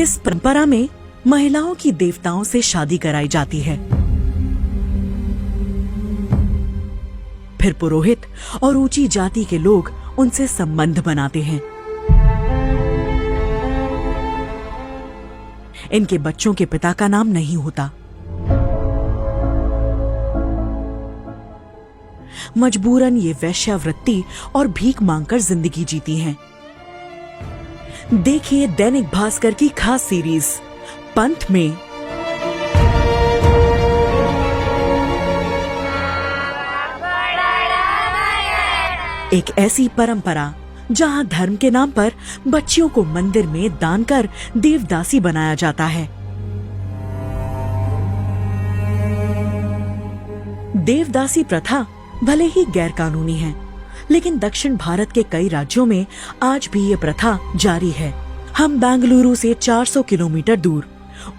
इस परंपरा में महिलाओं की देवताओं से शादी कराई जाती है। फिर पुरोहित और ऊंची जाति के लोग उनसे संबंध बनाते हैं। इनके बच्चों के पिता का नाम नहीं होता। मजबूरन ये वेश्यावृत्ति और भीख मांगकर जिंदगी जीती हैं। देखिए दैनिक भास्कर की खास सीरीज पंथ में। एक ऐसी परंपरा जहां धर्म के नाम पर बच्चियों को मंदिर में दान कर देवदासी बनाया जाता है। देवदासी प्रथा भले ही गैर कानूनी है, लेकिन दक्षिण भारत के कई राज्यों में आज भी ये प्रथा जारी है। हम बेंगलुरु से 400 किलोमीटर दूर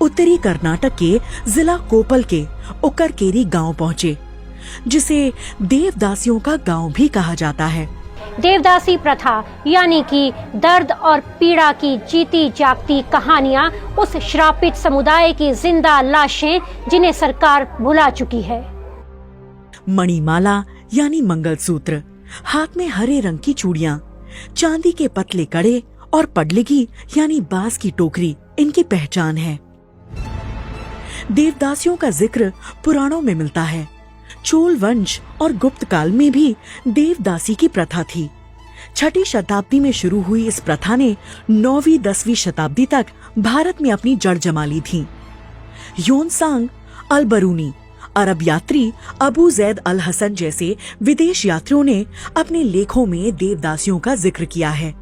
उत्तरी कर्नाटक के जिला कोपल के उक्करकेरी गांव पहुँचे, जिसे देवदासियों का गांव भी कहा जाता है। देवदासी प्रथा यानी कि दर्द और पीड़ा की जीती जागती कहानियां, उस श्रापित समुदाय की जिंदा लाशें जिन्हें सरकार भुला चुकी है। मणिमाला यानी मंगलसूत्र, हाथ में हरे रंग की चूड़ियां, चांदी के पतले कड़े और पडलिगी यानी बांस की टोकरी इनकी पहचान है। देवदासियों का जिक्र पुराणों में मिलता है। चोल वंश और गुप्त काल में भी देवदासी की प्रथा थी। 6ठी शताब्दी में शुरू हुई इस प्रथा ने 9वीं-10वीं शताब्दी तक भारत में अपनी जड़ जमा ली थी। योनसांग अल-बरूनी, अरब यात्री अबू जैद अल हसन जैसे विदेश यात्रियों ने अपने लेखों में देवदासियों का जिक्र किया है।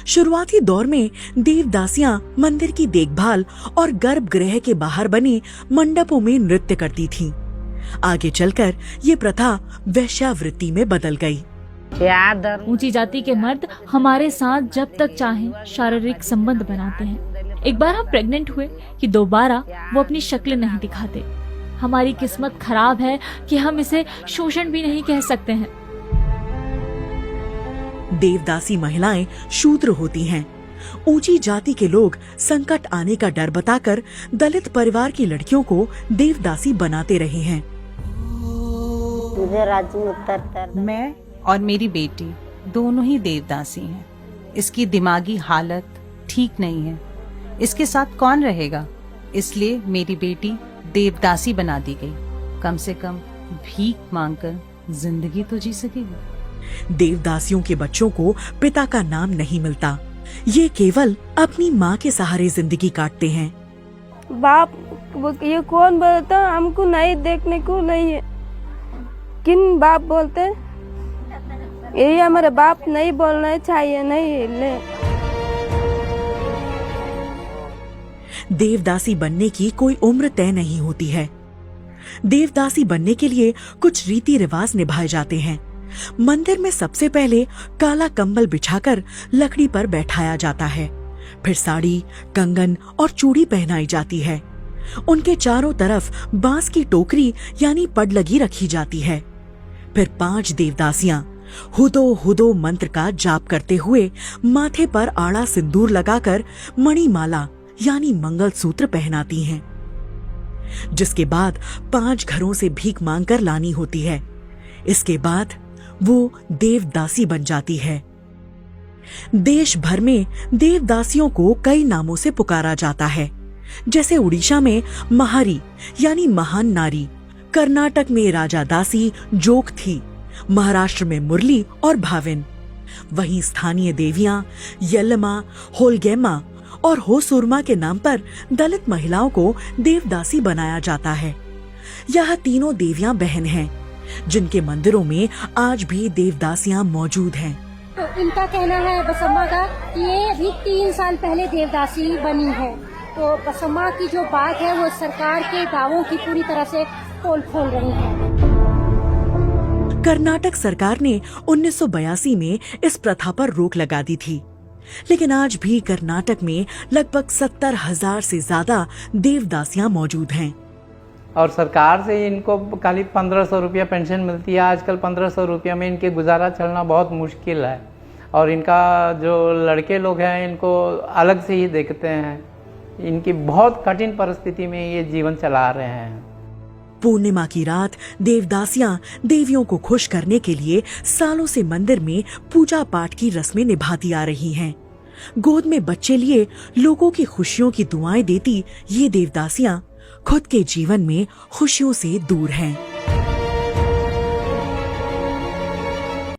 शुरुआती दौर में देवदासियां मंदिर की देखभाल और गर्भगृह के बाहर बने मंडपों में नृत्य करती थीं। आगे चलकर ये प्रथा वेश्यावृत्ति में बदल गई। ऊंची जाति के मर्द हमारे साथ जब तक चाहें शारीरिक संबंध बनाते हैं। एक बार हम प्रेग्नेंट हुए कि दोबारा वो अपनी शक्ल नहीं दिखाते। हमारी किस्मत खराब है कि हम इसे शोषण भी नहीं कह सकते हैं। देवदासी महिलाएं शूद्र होती हैं। ऊंची जाति के लोग संकट आने का डर बताकर दलित परिवार की लड़कियों को देवदासी बनाते रहे हैं। मैं और मेरी बेटी दोनों ही देवदासी हैं। इसकी दिमागी हालत ठीक नहीं है। इसके साथ कौन रहेगा? इसलिए मेरी बेटी देवदासी बना दी गई। कम से कम भीख मांगकर जिंदगी तो जी सकेगी। देवदासियों के बच्चों को पिता का नाम नहीं मिलता। ये केवल अपनी माँ के सहारे जिंदगी काटते हैं। बाप ये कौन बोलता? हमको नहीं देखने को नहीं है। किन बाप बोलते? ये हमारे बाप नहीं बोलना चाहिए, नहीं ले। देवदासी बनने की कोई उम्र तय नहीं होती है। देवदासी बनने के लिए कुछ रीति रिवाज निभाए जाते हैं। मंदिर में सबसे पहले काला कंबल बिछाकर लकड़ी पर बैठाया जाता है। फिर साड़ी, कंगन और चूड़ी पहनाई जाती है। उनके चारों तरफ बांस की टोकरी यानी पडलगी रखी जाती है। फिर 5 देवदासियां हुदो हुदो मंत्र का जाप करते हुए माथे पर आड़ा सिंदूर लगाकर मणिमाला यानी मंगलसूत्र पहनाती हैं, जिसके बाद 5 घरों से भीख मांगकर लानी होती है। इसके बाद वो देवदासी बन जाती है। देश भर में देवदासियों को कई नामों से पुकारा जाता है, जैसे उड़ीसा में महारी यानी महान नारी, कर्नाटक में राजा दासी जोग थी, महाराष्ट्र में मुरली और भाविन। वहीं स्थानीय देवियां यल्लमा, होलगेमा और होसुरमा के नाम पर दलित महिलाओं को देवदासी बनाया जाता है। यह तीनों देवियां बहन हैं, जिनके मंदिरों में आज भी देवदासियां मौजूद हैं। तो इनका कहना है बसम्मा का कि ये अभी 3 साल पहले देवदासी बनी है। तो बसम्मा की जो बात है वो सरकार के दावों की पूरी तरह से पोल खोल रही है। कर्नाटक सरकार ने 1982 में इस प्रथा पर रोक लगा दी थी, लेकिन आज भी कर्नाटक में लगभग 70,000 से ज्यादा देवदासियां मौजूद हैं। और सरकार से इनको खाली 1500 रुपया पेंशन मिलती है। आजकल 1500 रुपया में इनके गुजारा चलना बहुत मुश्किल है। और इनका जो लड़के लोग हैं इनको अलग से ही देखते हैं। इनकी बहुत कठिन परिस्थिति में ये जीवन चला रहे हैं। पूर्णिमा की रात देवदासियां देवियों को खुश करने के लिए सालों से मंदिर में पूजा पाठ की रस्में निभाती आ रही हैं। गोद में बच्चे लिए लोगों की खुशियों की दुआएं देती ये देवदासियां खुद के जीवन में खुशियों से दूर हैं।